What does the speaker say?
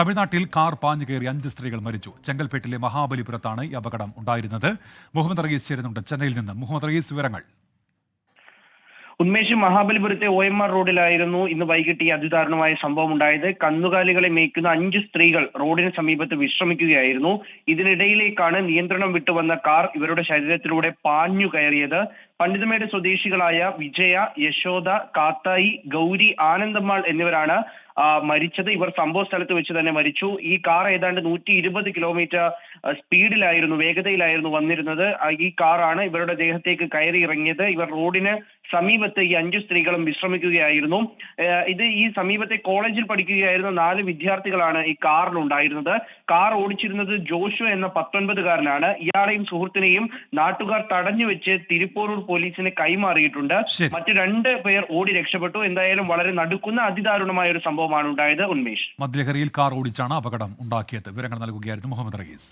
തമിഴ്നാട്ടിൽ കാർ പാഞ്ഞു കയറി 5 സ്ത്രീകൾ മരിച്ചു. ചെങ്കൽപ്പേട്ടിലെ മഹാബലിപുരത്താണ് ഈ അപകടം ഉണ്ടായിരുന്നത്. മുഹമ്മദ് റയീസ് ചേരുന്നുണ്ട് ചെന്നൈയിൽ നിന്ന്. മുഹമ്മദ് റയീസ്, വിവരങ്ങൾ. ഉന്മേഷ്, മഹാബലിപുരത്തെ OMR റോഡിലായിരുന്നു ഇന്ന് വൈകിട്ട് ഈ അതിദാരുണമായ സംഭവം ഉണ്ടായത്. കന്നുകാലികളെ മേയ്ക്കുന്ന 5 സ്ത്രീകൾ റോഡിന് സമീപത്ത് വിശ്രമിക്കുകയായിരുന്നു. ഇതിനിടയിലേക്കാണ് നിയന്ത്രണം വിട്ടുവന്ന കാർ ഇവരുടെ ശരീരത്തിലൂടെ പാഞ്ഞു കയറിയത്. പണ്ഡിതമേട് സ്വദേശികളായ വിജയ, യശോദ, കാത്തായി, ഗൗരി, ആനന്ദമ്മാൾ എന്നിവരാണ് മരിച്ചത്. ഇവർ സംഭവ സ്ഥലത്ത് വെച്ച് തന്നെ മരിച്ചു. ഈ കാർ ഏതാണ്ട് 120 കിലോമീറ്റർ സ്പീഡിലായിരുന്നു, വേഗതയിലായിരുന്നു വന്നിരുന്നത്. ഈ കാറാണ് ഇവരുടെ ദേഹത്തേക്ക് കയറി ഇറങ്ങിയത്. ഇവർ റോഡിന് സമീപത്ത് ഈ 5 സ്ത്രീകളും വിശ്രമിക്കുകയായിരുന്നു. ഈ സമീപത്തെ കോളേജിൽ പഠിക്കുകയായിരുന്ന 4 വിദ്യാർത്ഥികളാണ് ഈ കാറിലുണ്ടായിരുന്നത്. കാർ ഓടിച്ചിരുന്നത് ജോഷു എന്ന 19-കാരനാണ്. ഇയാളെയും സുഹൃത്തിനെയും നാട്ടുകാർ തടഞ്ഞു വെച്ച് തിരുപ്പോരൂർ പോലീസിന് കൈമാറിയിട്ടുണ്ട്. മറ്റു 2 പേർ ഓടി രക്ഷപ്പെട്ടു. എന്തായാലും വളരെ നടുക്കുന്ന അതിദാരുണമായ ഒരു സംഭവമാണ് ഉണ്ടായത്. ഉന്മേഷ്, മദ്യലഹരിയിൽ കാർ ഓടിച്ചാണ് അപകടം ഉണ്ടാക്കിയത്. വിവരങ്ങൾ നൽകുകയായിരുന്നു മുഹമ്മദ് റയീസ്.